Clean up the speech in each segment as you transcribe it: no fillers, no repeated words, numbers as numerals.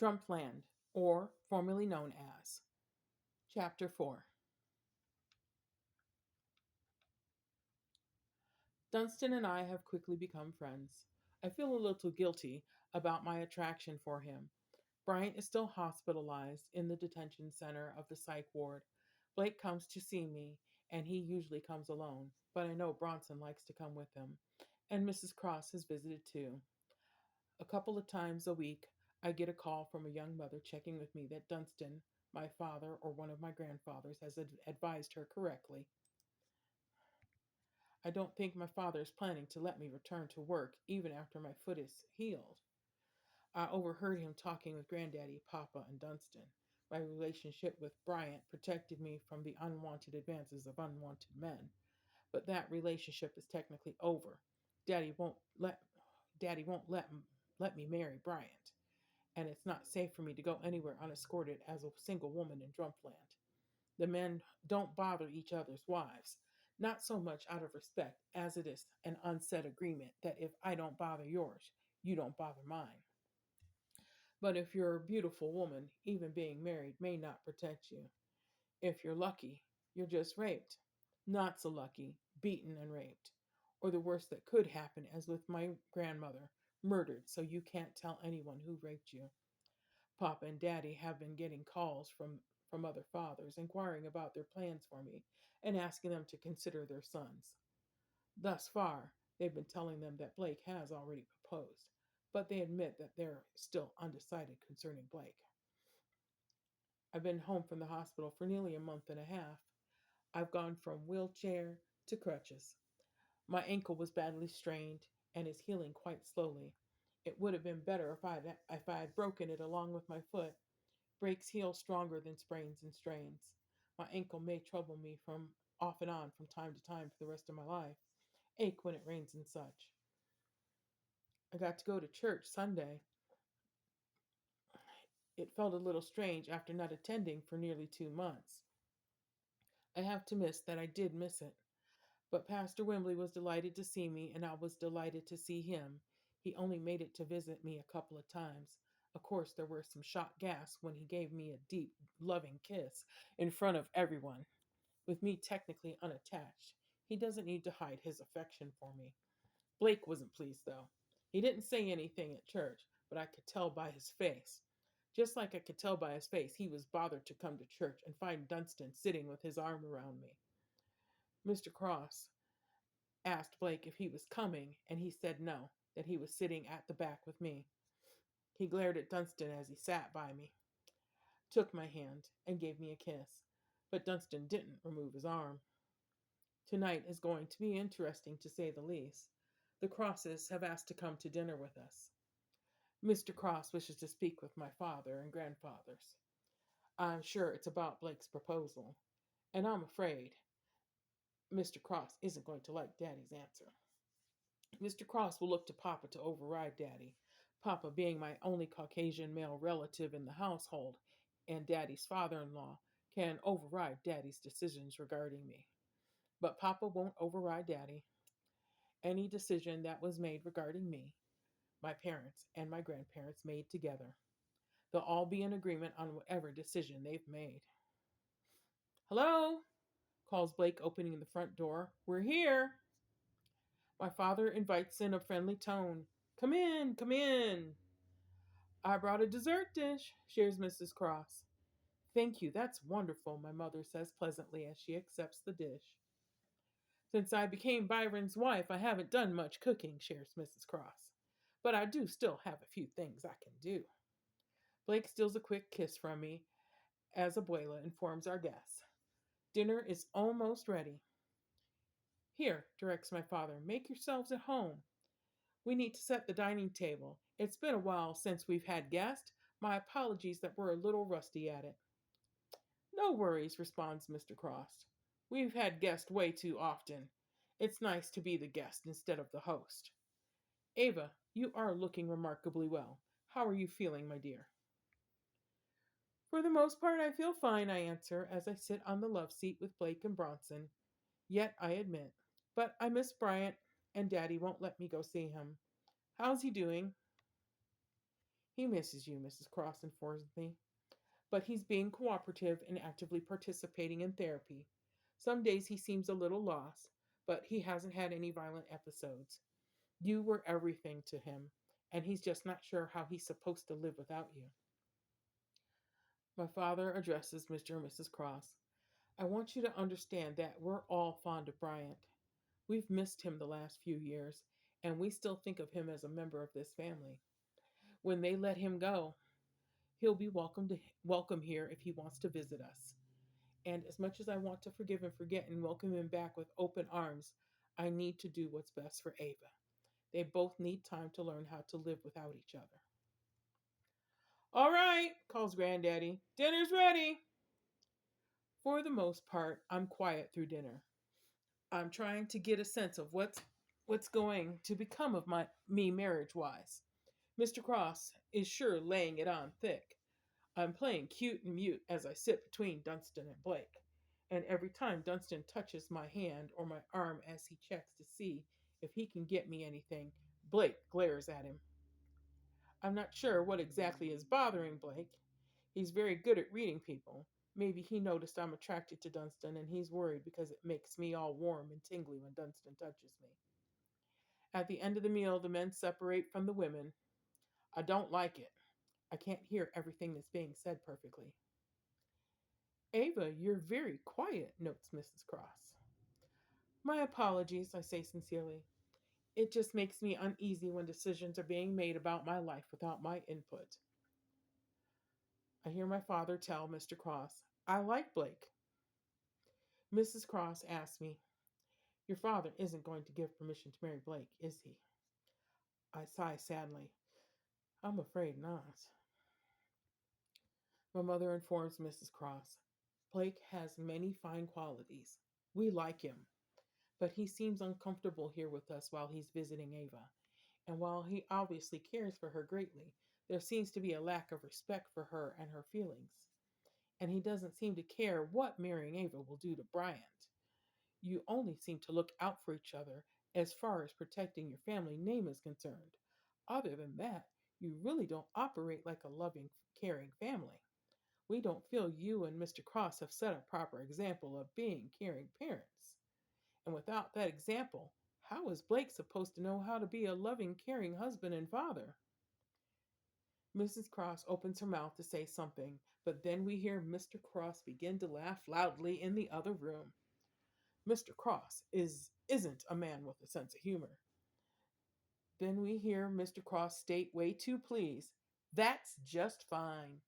Drumpftland, or formerly known as. Chapter 4. Dunstan and I have quickly become friends. I feel a little guilty about my attraction for him. Bryant is still hospitalized in the detention center of the psych ward. Blake comes to see me, and he usually comes alone, but I know Bronson likes to come with him. And Mrs. Cross has visited too. A couple of times a week, I get a call from a young mother checking with me that Dunstan, my father, or one of my grandfathers, has advised her correctly. I don't think my father is planning to let me return to work even after my foot is healed. I overheard him talking with Granddaddy, Papa, and Dunstan. My relationship with Bryant protected me from the unwanted advances of unwanted men, but that relationship is technically over. Daddy won't let Daddy won't let me marry Bryant, and it's not safe for me to go anywhere unescorted as a single woman in Drumpftland. The men don't bother each other's wives, not so much out of respect as it is an unsaid agreement that if I don't bother yours, you don't bother mine. But if you're a beautiful woman, even being married may not protect you. If you're lucky, you're just raped. Not so lucky, beaten and raped. Or the worst that could happen, as with my grandmother, murdered so you can't tell anyone who raped you. Papa and Daddy have been getting calls from other fathers inquiring about their plans for me and asking them to consider their sons. Thus far, they've been telling them that Blake has already proposed, but they admit that they're still undecided concerning Blake. I've been home from the hospital for nearly a month and a half. I've gone from wheelchair to crutches. My ankle was badly strained and is healing quite slowly. It would have been better if I had broken it along with my foot. Breaks heal stronger than sprains and strains. My ankle may trouble me from off and on from time to time for the rest of my life. Ache when it rains and such. I got to go to church Sunday. It felt a little strange after not attending for nearly 2 months. I have to miss that I did miss it. But Pastor Wimbley was delighted to see me, and I was delighted to see him. He only made it to visit me a couple of times. Of course, there were some shot gasps when he gave me a deep, loving kiss in front of everyone, with me technically unattached. He doesn't need to hide his affection for me. Blake wasn't pleased, though. He didn't say anything at church, but I could tell by his face. Just like I could tell by his face, he was bothered to come to church and find Dunstan sitting with his arm around me. Mr. Cross asked Blake if he was coming, and he said no, that he was sitting at the back with me. He glared at Dunstan as he sat by me, took my hand, and gave me a kiss. But Dunstan didn't remove his arm. Tonight is going to be interesting, to say the least. The Crosses have asked to come to dinner with us. Mr. Cross wishes to speak with my father and grandfathers. I'm sure it's about Blake's proposal, and I'm afraid Mr. Cross isn't going to like Daddy's answer. Mr. Cross will look to Papa to override Daddy, Papa being my only Caucasian male relative in the household, and Daddy's father-in-law can override Daddy's decisions regarding me. But Papa won't override Daddy. Any decision that was made regarding me, my parents and my grandparents made together. They'll all be in agreement on whatever decision they've made. Hello, calls Blake, opening the front door. We're here. My father invites in a friendly tone. Come in, come in. I brought a dessert dish, shares Mrs. Cross. Thank you, that's wonderful, my mother says pleasantly as she accepts the dish. Since I became Byron's wife, I haven't done much cooking, shares Mrs. Cross. But I do still have a few things I can do. Blake steals a quick kiss from me as Abuela informs our guests. Dinner is almost ready. Here, directs my father, make yourselves at home. We need to set the dining table. It's been a while since we've had guests. My apologies that we're a little rusty at it. No worries, responds Mr. Cross. We've had guests way too often. It's nice to be the guest instead of the host. Ava, you are looking remarkably well. How are you feeling, my dear? For the most part, I feel fine, I answer as I sit on the love seat with Blake and Bronson. Yet, I admit, but I miss Bryant, and Daddy won't let me go see him. How's he doing? He misses you, Mrs. Cross informs me, but he's being cooperative and actively participating in therapy. Some days he seems a little lost, but he hasn't had any violent episodes. You were everything to him, and he's just not sure how he's supposed to live without you. My father addresses Mr. and Mrs. Cross. I want you to understand that we're all fond of Bryant. We've missed him the last few years, and we still think of him as a member of this family. When they let him go, he'll be welcome here if he wants to visit us. And as much as I want to forgive and forget and welcome him back with open arms, I need to do what's best for Ava. They both need time to learn how to live without each other. All right, calls Granddaddy. Dinner's ready. For the most part, I'm quiet through dinner. I'm trying to get a sense of what's going to become of me marriage wise. Mr. Cross is sure laying it on thick. I'm playing cute and mute as I sit between Dunstan and Blake. And every time Dunstan touches my hand or my arm as he checks to see if he can get me anything, Blake glares at him. I'm not sure what exactly is bothering Blake. He's very good at reading people. Maybe he noticed I'm attracted to Dunstan and he's worried because it makes me all warm and tingly when Dunstan touches me. At the end of the meal, the men separate from the women. I don't like it. I can't hear everything that's being said perfectly. Ava, you're very quiet, notes Mrs. Cross. My apologies, I say sincerely. It just makes me uneasy when decisions are being made about my life without my input. I hear my father tell Mr. Cross, I like Blake. Mrs. Cross asks me, your father isn't going to give permission to marry Blake, is he? I sigh sadly. I'm afraid not. My mother informs Mrs. Cross, Blake has many fine qualities. We like him, but he seems uncomfortable here with us while he's visiting Ava. And while he obviously cares for her greatly, there seems to be a lack of respect for her and her feelings. And he doesn't seem to care what marrying Ava will do to Bryant. You only seem to look out for each other as far as protecting your family name is concerned. Other than that, you really don't operate like a loving, caring family. We don't feel you and Mr. Cross have set a proper example of being caring parents. And without that example, how is Blake supposed to know how to be a loving, caring husband and father? Mrs. Cross opens her mouth to say something, but then we hear Mr. Cross begin to laugh loudly in the other room. Mr. Cross isn't a man with a sense of humor. Then we hear Mr. Cross state, way too pleased, that's just fine.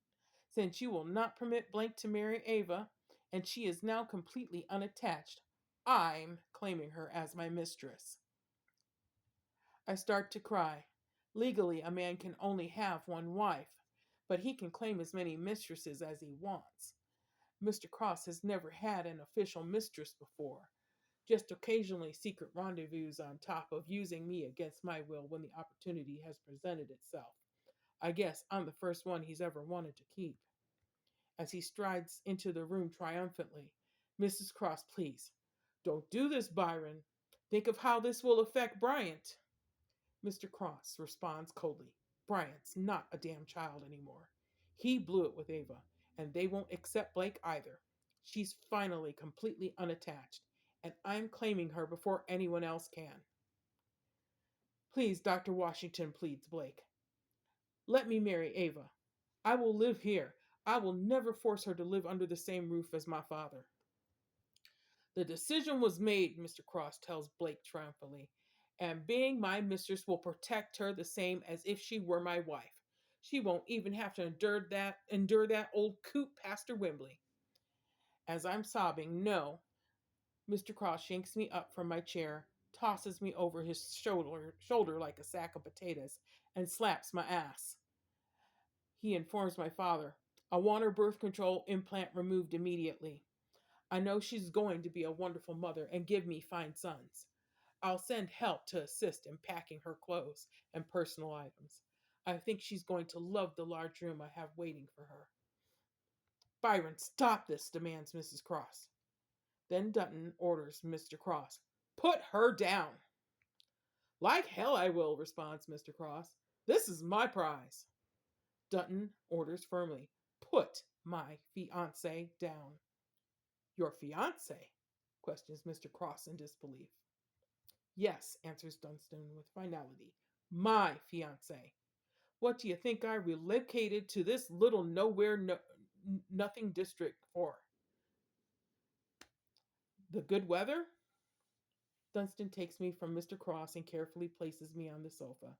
Since you will not permit Blank to marry Ava, and she is now completely unattached, I'm claiming her as my mistress. I start to cry. Legally, a man can only have one wife, but he can claim as many mistresses as he wants. Mr. Cross has never had an official mistress before, just occasionally secret rendezvous on top of using me against my will when the opportunity has presented itself. I guess I'm the first one he's ever wanted to keep. As he strides into the room triumphantly, Mrs. Cross, please, don't do this, Byron. Think of how this will affect Bryant. Mr. Cross responds coldly, Bryant's not a damn child anymore. He blew it with Ava, and they won't accept Blake either. She's finally completely unattached, and I'm claiming her before anyone else can. Please, Dr. Washington, pleads Blake. Let me marry Ava. I will live here. I will never force her to live under the same roof as my father. The decision was made, Mr. Cross tells Blake triumphantly, and being my mistress will protect her the same as if she were my wife. She won't even have to endure that old coot, Pastor Wembley. As I'm sobbing, no, Mr. Cross yanks me up from my chair, tosses me over his shoulder like a sack of potatoes, and slaps my ass. He informs my father, I want her birth control implant removed immediately. I know she's going to be a wonderful mother and give me fine sons. I'll send help to assist in packing her clothes and personal items. I think she's going to love the large room I have waiting for her. Byron, stop this, demands Mrs. Cross. Then Dutton orders Mr. Cross, put her down. Like hell I will, responds Mr. Cross. This is my prize. Dutton orders firmly, "Put my fiance down." "Your fiance?" questions Mr. Cross in disbelief. "Yes," answers Dunstan with finality, "my fiance. What do you think I relocated to this little nowhere nothing district for? The good weather?" Dunstan takes me from Mr. Cross and carefully places me on the sofa.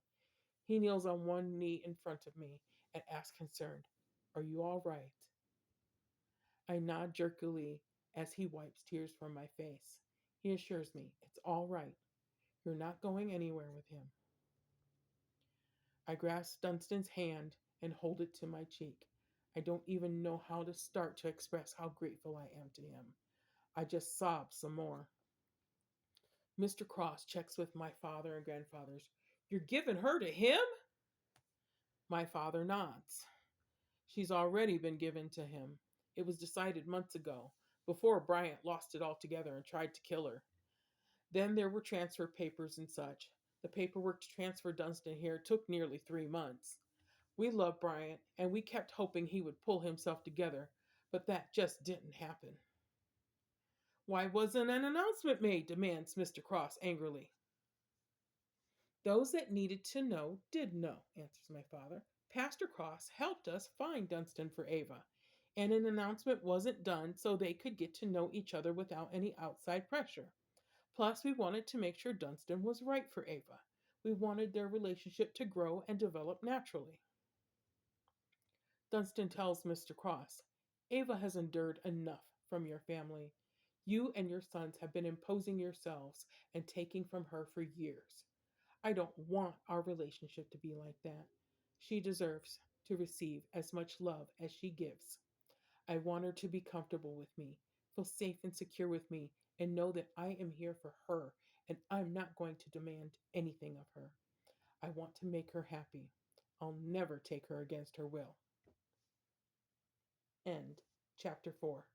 He kneels on one knee in front of me and asks concerned, "Are you all right?" I nod jerkily as he wipes tears from my face. He assures me it's all right. You're not going anywhere with him. I grasp Dunstan's hand and hold it to my cheek. I don't even know how to start to express how grateful I am to him. I just sob some more. Mr. Cross checks with my father and grandfathers. "You're giving her to him?" My father nods. "She's already been given to him. It was decided months ago, before Bryant lost it altogether and tried to kill her. Then there were transfer papers and such. The paperwork to transfer Dunstan here took nearly 3 months. We loved Bryant, and we kept hoping he would pull himself together, but that just didn't happen." "Why wasn't an announcement made?" demands Mr. Cross angrily. "Those that needed to know did know," answers my father. "Pastor Cross helped us find Dunstan for Ava, and an announcement wasn't done so they could get to know each other without any outside pressure. Plus, we wanted to make sure Dunstan was right for Ava. We wanted their relationship to grow and develop naturally." Dunstan tells Mr. Cross, "Ava has endured enough from your family. You and your sons have been imposing yourselves and taking from her for years. I don't want our relationship to be like that. She deserves to receive as much love as she gives. I want her to be comfortable with me, feel safe and secure with me, and know that I am here for her and I'm not going to demand anything of her. I want to make her happy. I'll never take her against her will." End chapter 4.